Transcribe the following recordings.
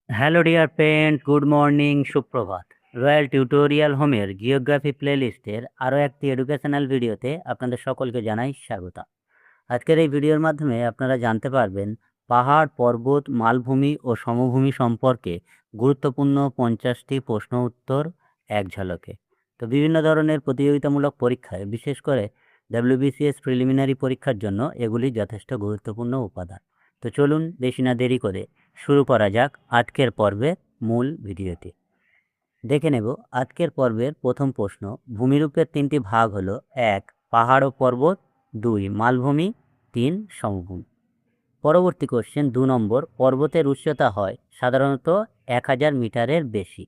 Hello dear friend, good morning, সুপ্রভাত। Royal tutorial হোমের geography প্লেলিস্টের আরও একটি এডুকেশনাল ভিডিওতে আপনাদের সকলকে জানাই স্বাগত। আজকের এই ভিডিওর মাধ্যমে আপনারা জানতে পারবেন পাহাড়, পর্বত, মালভূমি ও সমভূমি সম্পর্কে গুরুত্বপূর্ণ 50টি প্রশ্ন উত্তর এক ঝলকে। তো বিভিন্ন ধরনের প্রতিযোগিতামূলক পরীক্ষায়, বিশেষ করে WBCS প্রিলিমিনারি পরীক্ষার জন্য এগুলি যথেষ্ট গুরুত্বপূর্ণ উপাদান। তো চলুন বেশি না দেরি করে শুরু করা যাক আজকের পর্বের মূল ভিডিওটি। দেখে নেব আজকের পর্বের প্রথম প্রশ্ন। ভূমিরূপের তিনটি ভাগ হলো: 1 পাহাড় ও পর্বত, 2 মালভূমি, 3 সমভূমি। পরবর্তী কোশ্চেন 2 নম্বর, পর্বতের উচ্চতা হয় সাধারণত 1000 মিটারের বেশি।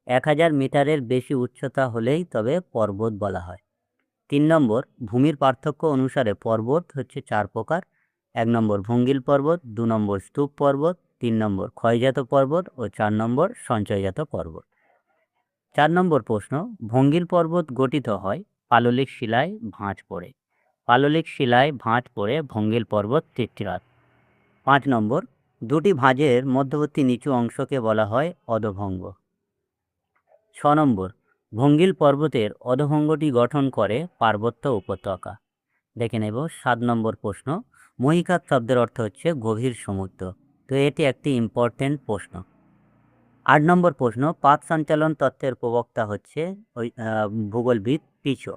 1000 মিটারের বেশি উচ্চতা হলেই তবে পর্বত বলা হয়। 3 নম্বর, ভূমির পার্থক্য অনুসারে পর্বত হচ্ছে 4 প্রকার: 1 নম্বর ভঙ্গিল পর্বত, 2 নম্বর স্তূপ পর্বত, 3 নম্বর ক্ষয়জাত পর্বত ও 4 নম্বর সঞ্চয়জাত পর্বত। 4 নম্বর প্রশ্ন, ভঙ্গিল পর্বত গঠিত হয় পাললিক শিলায় ভাঁজ পড়ে। পাললিক শিলায় ভাঁজ পড়ে ভঙ্গিল পর্বত সৃষ্টি হয়। 5 নম্বর, দুটি ভাঁজের মধ্যবর্তী নিচু অংশকে বলা হয় অধভঙ্গ। 6 নম্বর, ভঙ্গিল পর্বতের অধভঙ্গটি গঠন করে পার্বত্য উপত্যকা। দেখে নেব 7 নম্বর প্রশ্ন, মহীখাত শব্দের অর্থ হচ্ছে গভীর সমুদ্র। তো এটি একটি ইম্পর্টেন্ট প্রশ্ন। 8 নম্বর প্রশ্ন, পাত সঞ্চালন তত্ত্বের প্রবক্তা হচ্ছে ভূগোলবিদ পিচো।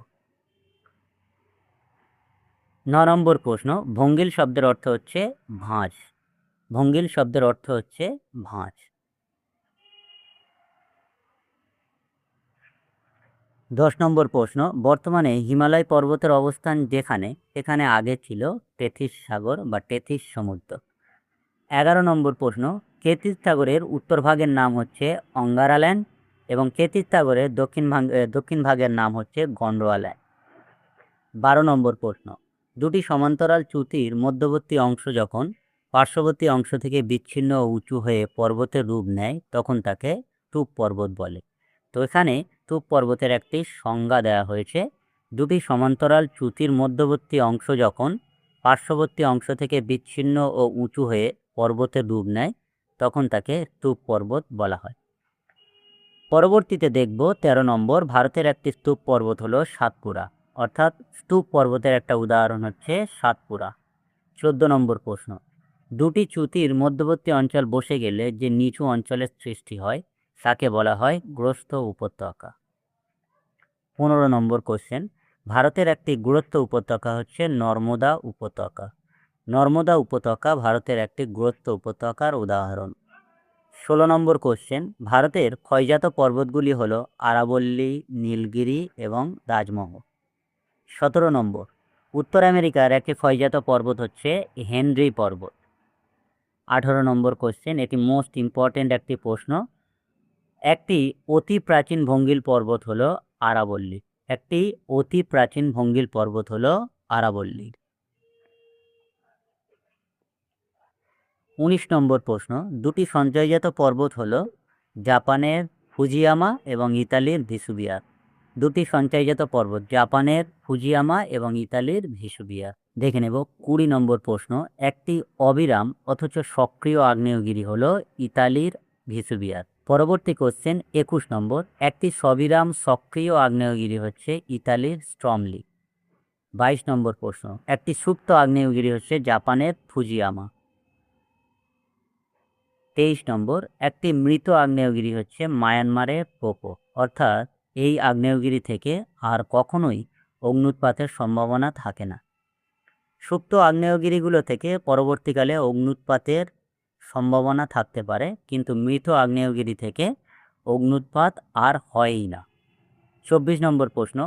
9 নম্বর প্রশ্ন, ভঙ্গিল শব্দের অর্থ হচ্ছে ভাঁজ। ভঙ্গিল শব্দের অর্থ হচ্ছে ভাঁজ। 10 নম্বর প্রশ্ন, বর্তমানে হিমালয় পর্বতের অবস্থান যেখানে, সেখানে আগে ছিল টেথিস সাগর বা টেথিস সমুদ্র। 11 নম্বর প্রশ্ন, কেথিস সাগরের উত্তর ভাগের নাম হচ্ছে অঙ্গারাল্যান্ড এবং কেথিস সাগরের দক্ষিণ ভাগের নাম হচ্ছে গন্ডোয়াল্যান্ড। 12 নম্বর প্রশ্ন, দুটি সমান্তরাল চ্যুতির মধ্যবর্তী অংশ যখন পার্শ্ববর্তী অংশ থেকে বিচ্ছিন্ন ও উঁচু হয়ে পর্বতের রূপ নেয় তখন তাকে স্তূপ পর্বত বলে। তো এখানে স্তূপ পর্বতের একটি সংজ্ঞা দেওয়া হয়েছে: দুটি সমান্তরাল চ্যুতির মধ্যবর্তী অংশ যখন পার্শ্ববর্তী অংশ থেকে বিচ্ছিন্ন ও উঁচু হয়ে পর্বতের রূপ নেয় তখন তাকে স্তূপ পর্বত বলা হয়। পরবর্তীতে দেখব 13 নম্বর, ভারতের একটি স্তূপ পর্বত হলো সাতপুরা, অর্থাৎ স্তূপ পর্বতের একটা উদাহরণ হচ্ছে সাতপুরা। 14 নম্বর প্রশ্ন, দুটি চ্যুতির মধ্যবর্তী অঞ্চল বসে গেলে যে নিচু অঞ্চলের সৃষ্টি হয় তাকে বলা হয় গ্রস্ত উপত্যকা। 15 নম্বর কোশ্চেন, ভারতের একটি গ্রস্ত উপত্যকা হচ্ছে নর্মদা উপত্যকা। নর্মদা উপত্যকা ভারতের একটি গ্রস্ত উপত্যকার উদাহরণ। 16 নম্বর কোশ্চেন, ভারতের ক্ষয়জাত পর্বতগুলি হল আরাবল্লী, নীলগিরি এবং রাজমহল। 17 নম্বর, উত্তর আমেরিকার একটি ক্ষয়জাত পর্বত হচ্ছে হেনরি পর্বত। 18 নম্বর কোশ্চেন, এটি মোস্ট ইম্পর্টেন্ট একটি প্রশ্ন। একটি অতি প্রাচীন ভঙ্গিল পর্বত হলো আরাবল্লী। একটি অতি প্রাচীন ভঙ্গিল পর্বত হলো আরাবল্লী। 19 নম্বর প্রশ্ন, দুটি সঞ্চয়জাত পর্বত হলো জাপানের ফুজিয়ামা এবং ইতালির ভিসুভিয়াস। দুটি সঞ্চয়জাত পর্বত জাপানের ফুজিয়ামা এবং ইতালির ভিসুভিয়াস। দেখে নেব 20 নম্বর প্রশ্ন, একটি অবিরাম অথচ সক্রিয় আগ্নেয়গিরি হলো ইতালির ভিসুভিয়াস। পরবর্তী কোশ্চেন 21 নম্বর, একটি সবিরাম সক্রিয় আগ্নেয়গিরি হচ্ছে ইতালির স্ট্রমলি। 22 নম্বর প্রশ্ন, একটি সুপ্ত আগ্নেয়গিরি হচ্ছে জাপানের ফুজিয়ামা। 23 নম্বর, একটি মৃত আগ্নেয়গিরি হচ্ছে মায়ানমারের পোপো, অর্থাৎ এই আগ্নেয়গিরি থেকে আর কখনোই অগ্ন্যুৎপাতের সম্ভাবনা থাকে না। সুপ্ত আগ্নেয়গিরিগুলো থেকে পরবর্তীকালে অগ্ন্যুৎপাতের সম্ভাবনা থাকতে পারে, কিন্তু মৃত আগ্নেয়গিরি থেকে অগ্ন্যুৎপাত আর হয়ই না। 24 নম্বর প্রশ্ন,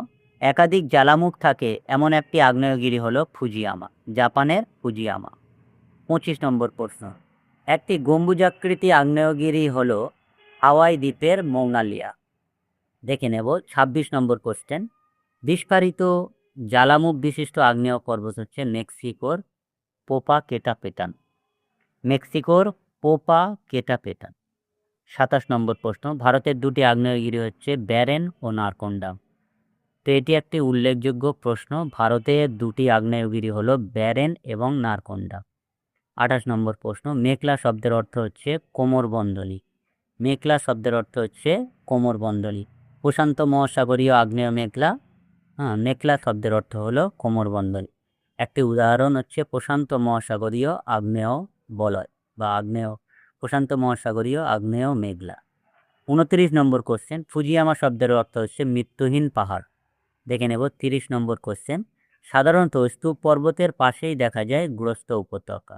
একাধিক জ্বালামুখ থাকে এমন একটি আগ্নেয়গিরি হলো ফুজিয়ামা, জাপানের ফুজিয়ামা। 25 নম্বর প্রশ্ন, একটি গম্বুজাকৃতি আগ্নেয়গিরি হলো হাওয়াই দ্বীপের মৌনালিয়া। দেখে নেব 26 নম্বর কোশ্চেন, বিস্ফারিত জ্বালামুখ বিশিষ্ট আগ্নেয় পর্বত হচ্ছে মেক্সিকোর পোপা কেটাপেটান। মেক্সিকোর পোপা কেটাপেটান। 27 নম্বর প্রশ্ন, ভারতের দুটি আগ্নেয়গিরি হচ্ছে ব্যারেন ও নারকন্ডাম। তো এটি একটি উল্লেখযোগ্য প্রশ্ন। ভারতের দুটি আগ্নেয়গিরি হলো ব্যারেন এবং নারকন্ডাম। 28 নম্বর প্রশ্ন, মেঘলা শব্দের অর্থ হচ্ছে কোমরবন্ধনী। মেঘলা শব্দের অর্থ হচ্ছে কোমরবন্ধনী। প্রশান্ত মহাসাগরীয় আগ্নেয় মেঘলা, মেঘলা শব্দের অর্থ হলো কোমরবন্ধনী। একটি উদাহরণ হচ্ছে প্রশান্ত মহাসাগরীয় আগ্নেয় বলয় বা প্রশান্ত মহাসাগরীয় আগ্নেয় মেঘলা। 29 নম্বর কোশ্চেন, ফুজিয়ামা শব্দের অর্থ হচ্ছে মৃত্যুহীন পাহাড়। দেখে নেব 30 নম্বর কোশ্চেন, সাধারণত স্তূপ পর্বতের পাশেই দেখা যায় গ্রস্ত উপত্যকা।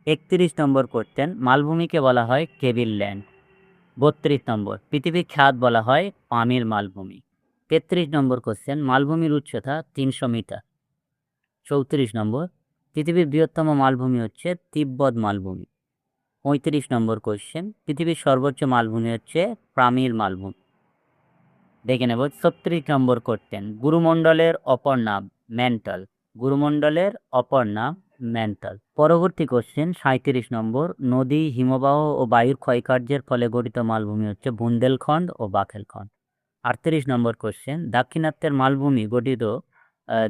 31 নম্বর কোশ্চেন, মালভূমিকে বলা হয় কেবিল ল্যান্ড। 32 নম্বর, পৃথিবীর ছাদ বলা হয় পামির মালভূমি। 33 নম্বর কোশ্চেন, মালভূমির উচ্চতা 300 মিটার। 34 নম্বর, পৃথিবীর বৃহত্তম মালভূমি হচ্ছে তিব্বত মালভূমি। 35 নম্বর কোশ্চেন, পৃথিবীর সর্বোচ্চ মালভূমি হচ্ছে পামির মালভূমি। দেখে নেব 36 নম্বর কোশ্চেন, গুরুমণ্ডলের অপর নাম ম্যান্টল। গুরুমণ্ডলের অপর নাম ম্যান্টল। পরবর্তী কোশ্চেন 37 নম্বর, নদী, হিমবাহ ও বায়ুর ক্ষয়কার্যের ফলে গঠিত মালভূমি হচ্ছে বুন্দেলখণ্ড ও বাখেলখণ্ড। 38 নম্বর কোশ্চেন,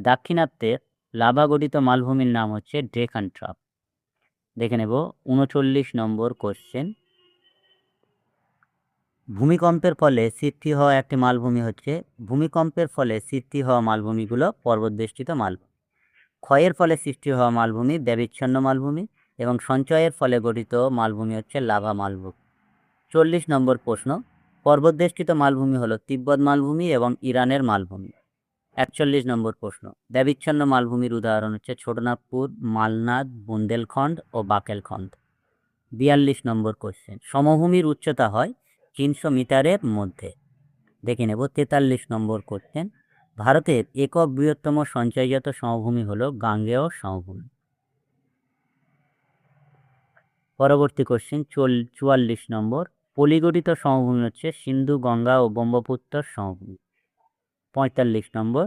দাক্ষিণাত্যের লাভা গঠিত মালভূমির নাম হচ্ছে ডেকান ট্রাপ। দেখে নেব 39 নম্বর কোশ্চেন, ভূমিকম্পের ফলে সৃষ্টি হওয়া মালভূমিগুলো পর্বতবেষ্টিত মালভূমি। ক্ষয়ের ফলে সৃষ্টি হওয়া মালভূমি ব্যবিচ্ছন্ন মালভূমি এবং সঞ্চয়ের ফলে গঠিত মালভূমি হচ্ছে লাভা মালভূমি। 40 নম্বর প্রশ্ন, পর্বতবেষ্টিত মালভূমি হলো তিব্বত মালভূমি এবং ইরানের মালভূমি। 41 নম্বর প্রশ্ন, ব্যবিচ্ছন্ন মালভূমির উদাহরণ হচ্ছে ছোটনাগপুর, মালনাদ, বুন্দেলখণ্ড ও বাকেলখণ্ড। 42 নম্বর কোশ্চেন, সমভূমির উচ্চতা হয় 300 মিটারের মধ্যে। দেখে নেব 43 নম্বর কোশ্চেন, ভারতের একক বৃহত্তম সঞ্চয়জাত সমভূমি হলো গাঙ্গেয় সমভূমি। পরবর্তী কোশ্চেন 44 নম্বর, পলিগঠিত সমভূমি হচ্ছে সিন্ধু, গঙ্গা ও ব্রহ্মপুত্র সমভূমি। 45 নম্বর,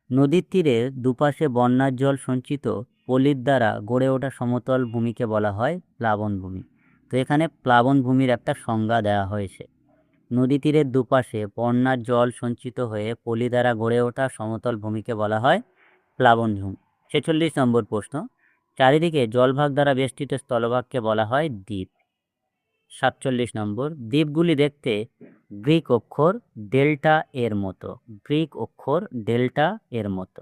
নদীর তীরে দুপাশে বন্যার জল সঞ্চিত পলির দ্বারা গড়ে ওঠা সমতল ভূমিকে বলা হয় প্লাবনভূমি। তো এখানে প্লাবনভূমির একটা সংজ্ঞা দেওয়া হয়েছে। নদী তীরের দুপাশে বন্যার জল সঞ্চিত হয়ে পলি দ্বারা গড়ে ওঠা সমতল ভূমিকে বলা হয় প্লাবনভূমি। 46 নম্বর প্রশ্ন, চারিদিকে জলভাগ দ্বারা বেষ্টিত স্থলভাগকে বলা হয় দ্বীপ। 47 নম্বর, দ্বীপগুলি দেখতে গ্রিক অক্ষর ডেল্টা এর মতো।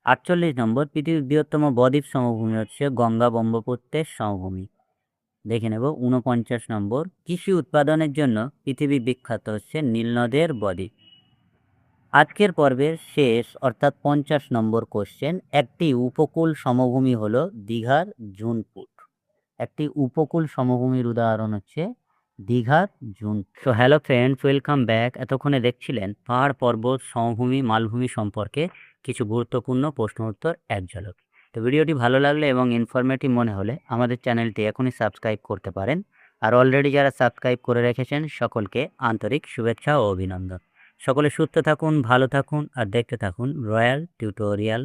48 নম্বর, পৃথিবীর বৃহত্তম বদ্বীপ সমভূমি হচ্ছে গঙ্গা ব্রহ্মপুত্রের সমভূমি। দেখে নেব 49 নম্বর, কৃষি উৎপাদনের জন্য পৃথিবী বিখ্যাত হচ্ছে নীলনদের বদ্বীপ। আজকের পর্বের শেষ অর্থাৎ 50 নম্বর কোশ্চেন, একটি উপকূল সমভূমি হলো দীঘার জুনপুট। একটি উপকূল সমভূমির উদাহরণ হচ্ছে দীঘার June. So hello friends, welcome back. এতক্ষণে দেখছিলেন পাহাড়, পর্বত, সমভূমি, মালভূমি সম্পর্কে কিছু গুরুত্বপূর্ণ প্রশ্ন উত্তর এক ঝলক। তো ভিডিওটি ভালো লাগলে এবং ইনফরমেটিভ মনে হলে আমাদের চ্যানেলটি এখনই সাবস্ক্রাইব করতে পারেন। আর অলরেডি যারা সাবস্ক্রাইব করে রেখেছেন সকলকে আন্তরিক শুভেচ্ছা ও অভিনন্দন। সকলে সুস্থ থাকুন, ভালো থাকুন আর দেখতে থাকুন রয়্যাল টিউটোরিয়াল।